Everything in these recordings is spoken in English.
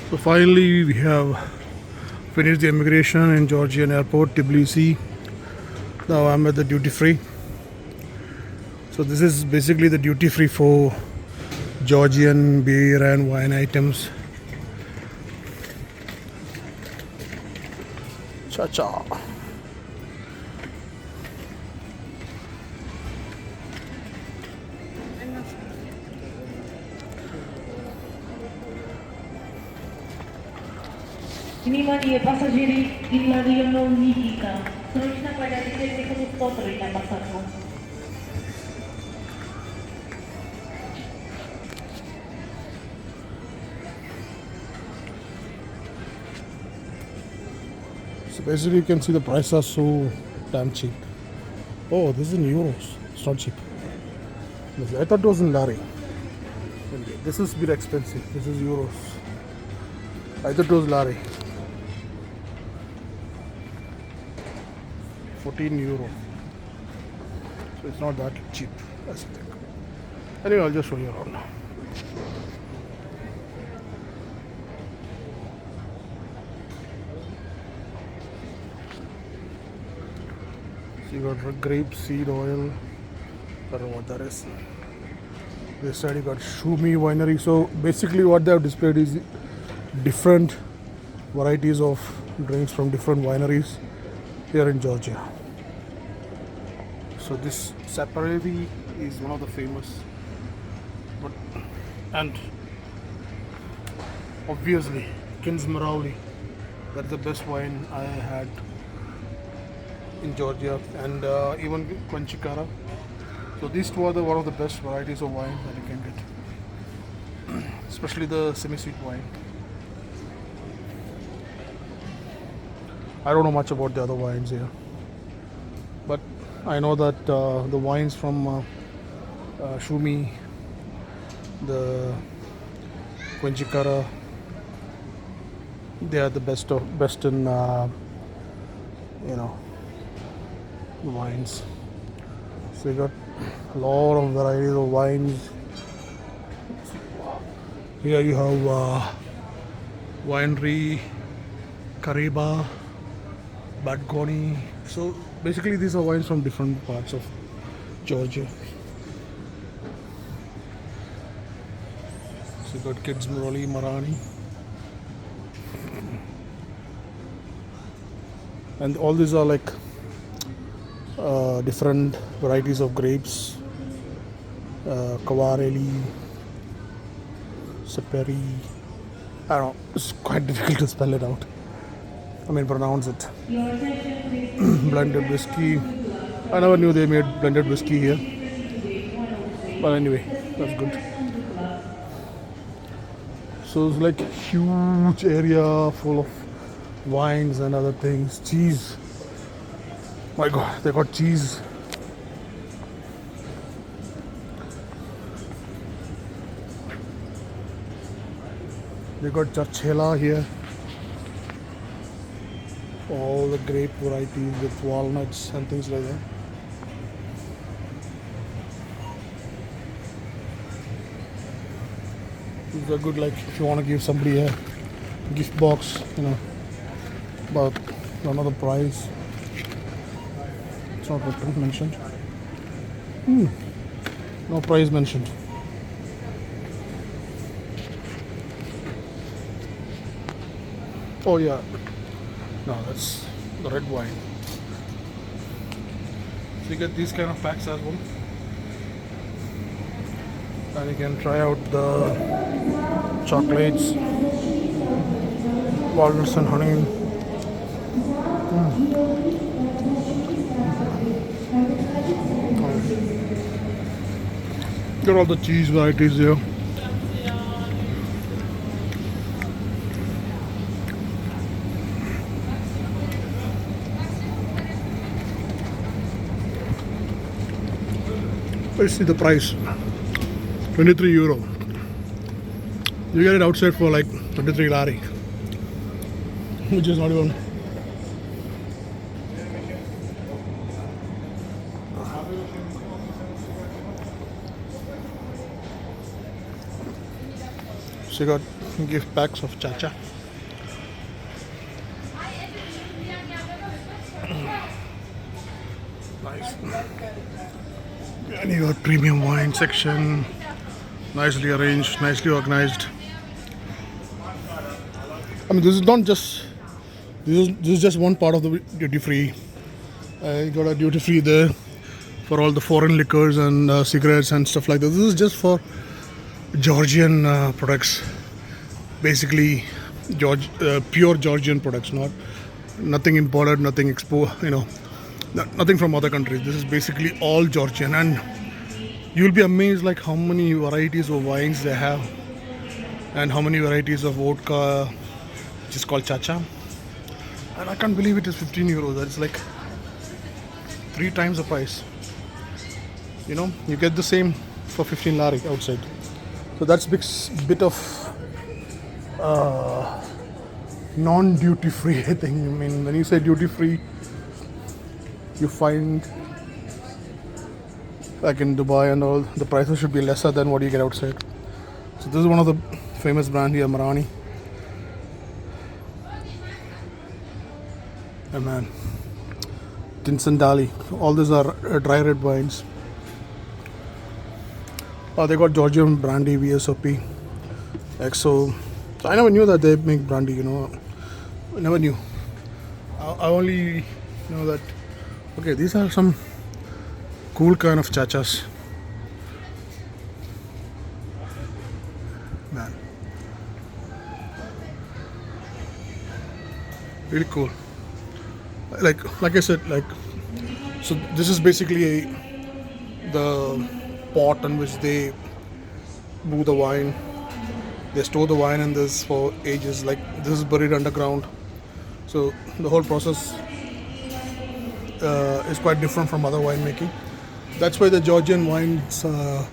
So finally we have finished the immigration in Georgian airport, Tbilisi. Now I'm at the duty free. So this is basically the duty free for Georgian beer and wine items. Cha cha. Внимание, пассажиры изнуренного Никита. Срочно подойдите к экскурсоводу на посадку. So basically you can see the prices are so damn cheap. Oh, this is in euros. It's not cheap. I thought it was in lari. This is a bit expensive. This is euros. I thought it was lari. 14 euro. So it's not that cheap as you think. Anyway, I'll just show you around now. So you got grape seed oil. I don't know what that is. This side you got Shumi winery. So basically what they have displayed is different varieties of drinks from different wineries here in Georgia. So this Saparelli is one of the famous, and obviously Kinsmarauli, that's the best wine I had in Georgia, and even Quenchikara. So these two are one of the best varieties of wine that you can get, especially the semi-sweet wine. I don't know much about the other wines here, but I know that the wines from Shumi, the Quenchikara, they are the best in wines. So you got a lot of varieties of wines. Here you have winery, Kariba, Badgoni. So basically these are wines from different parts of Georgia. So you got Kids Murali, Marani. And all these are like different varieties of grapes. Kavareli, Saperi. I don't know, it's quite difficult to spell it out. Pronounce it. Blended whiskey. I never knew they made blended whiskey here. But anyway, that's good. So it's like a huge area full of wines and other things. Cheese. My God, they got cheese. They got Churchela here. All the grape varieties with walnuts and things like that. These are good, like if you want to give somebody a gift box, but another price. It's not what mentioned. No price mentioned. Oh yeah. No, that's the red wine. So you get these kind of packs as well. And you can try out the chocolates, walnuts and honey. Got all the cheese varieties here. Let's see the price. 23 euro. You get it outside for like 23 lari, which is not even. So you got gift packs of Chacha. Nice. And you got premium wine section. Nicely arranged, nicely organized. I mean, this is not just this is just one part of the duty free. You got a duty free there for all the foreign liquors and cigarettes and stuff like that. This is just for Georgian products, basically pure Georgian products, nothing imported, nothing nothing from other countries. This is basically all Georgian, and you'll be amazed like how many varieties of wines they have, and how many varieties of vodka, which is called Chacha. And I can't believe it is 15 euros. That's like 3 times the price. You get the same for 15 lari outside. So that's bit of non-duty free, I think. I mean, when you say duty free, you find like in Dubai and all, the prices should be lesser than what you get outside. So this is one of the famous brand here, Marani. And man, Tinsandali. All these are dry red wines. They got Georgian brandy, VSOP, XO. So I never knew that they make brandy. I never knew. I only know that. Okay, these are some cool kind of chachas. Man, really cool. Like I said, so this is basically the pot in which they brew the wine. They store the wine in this for ages. Like this is buried underground, so the whole process is quite different from other winemaking. That's why the Georgian wines are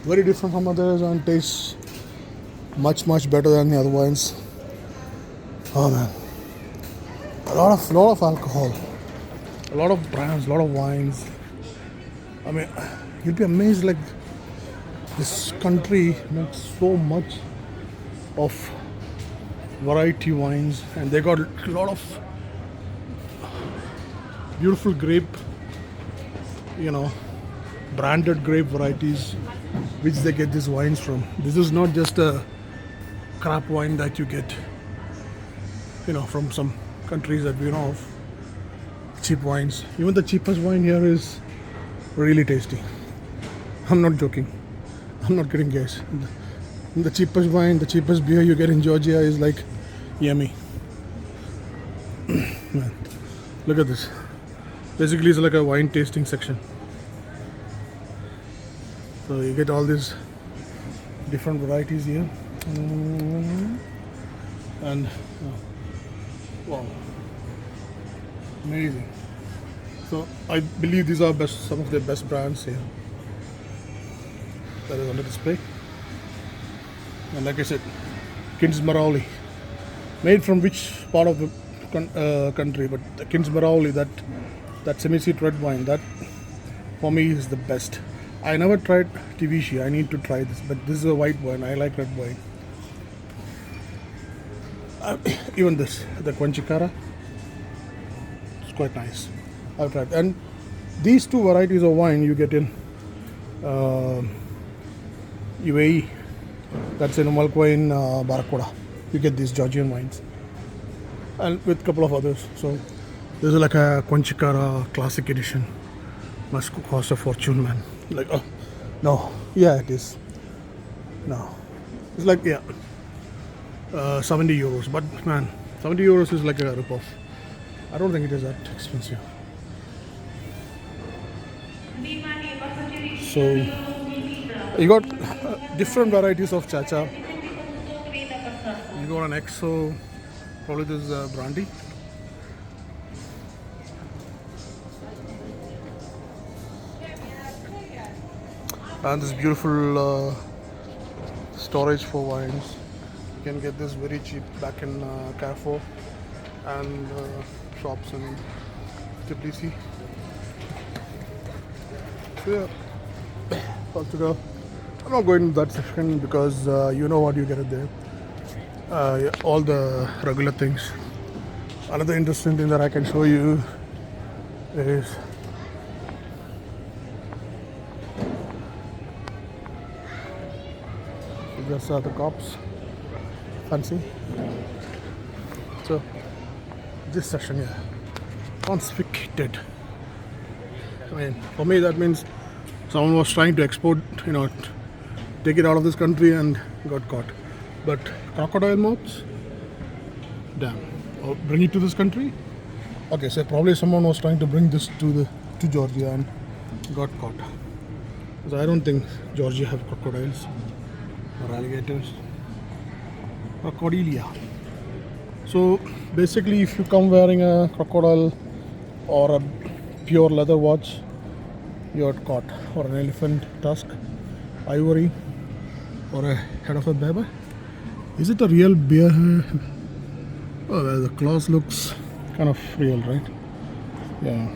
very different from others and tastes much better than the other wines. Oh man, a lot of alcohol, a lot of brands, a lot of wines. I mean, you'd be amazed like this country makes so much of variety wines, and they got a lot of beautiful grape, branded grape varieties which they get these wines from. This is not just a crap wine that you get from some countries that we know of, cheap wines. Even the cheapest wine here is really tasty. I'm not joking. I'm not kidding, guys. The cheapest wine, the cheapest beer you get in Georgia is like yummy. Man, look at this. Basically, it's like a wine tasting section. So you get all these different varieties here. And wow, amazing. So I believe these are some of the best brands here that is on the display. And like I said, Kinsmarauli, made from which part of the country? But the Kinsmarauli, that semi-sweet red wine, that for me is the best. I never tried Tbilisi. I need to try this, but this is a white wine. I like red wine. Even this, the Quanchikara, it's quite nice. I've tried. And these two varieties of wine you get in UAE. That's in Malqua in Barakuda. You get these Georgian wines, and with a couple of others. So this is like a Quanchikara Classic Edition. Must cost a fortune, man. Like, oh no, yeah, it is. No, it's like 70 euros. But man, 70 euros is like a ripoff. I don't think it is that expensive. So you got different varieties of Chacha. You got an XO, probably this is brandy. And this beautiful storage for wines. You can get this very cheap back in Carrefour and shops in Tbilisi. So yeah, I'm not going to that section because you know what you get it there. Yeah, all the regular things. Another interesting thing that I can show you is just the cops. Fancy. So this session here, confiscated. I mean, for me that means someone was trying to export, take it out of this country and got caught. But crocodile mouths, damn, or bring it to this country. Okay, so probably someone was trying to bring this to Georgia and got caught. Because I don't think Georgia have crocodiles or alligators. Crocodilia. So basically, if you come wearing a crocodile or a pure leather watch, you're caught. Or an elephant tusk, ivory, or a head of a baby. Is it a real bear? Oh, well, the claws looks kind of real, right? Yeah.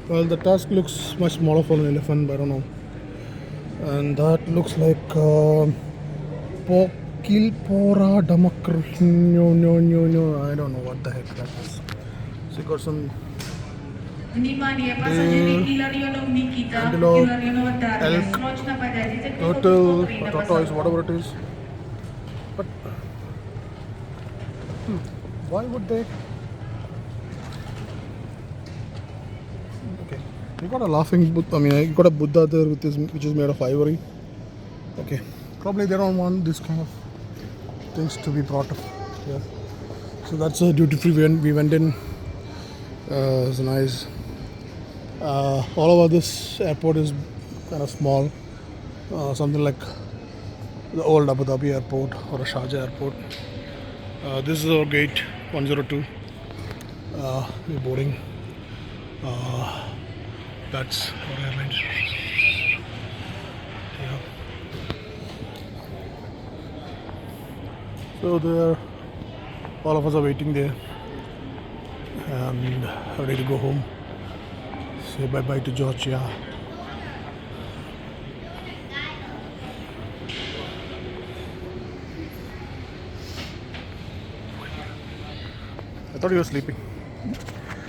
Well, the tusk looks much smaller for an elephant, but I don't know. And that looks like Kilpora Damakr. No. I don't know what the heck that is. So, got some Внимание, пассажиры Илларионов Никита, antelope, Илларионова Дарья, elk, срочно подойдите к turtle, автобусу or tortoise, whatever it is. But why would they? Okay, you got a laughing Buddha. I mean, you got a Buddha there which is made of ivory. Okay, probably they don't want this kind of things to be brought up here. So that's a duty free. We went in. It's nice. All over this airport is kind of small, something like the old Abu Dhabi airport or a Sharjah airport. This is our gate 102. We're boarding. That's our airline. Yeah. So there, all of us are waiting there and ready to go home. Say bye bye to Georgia. I thought you were sleeping.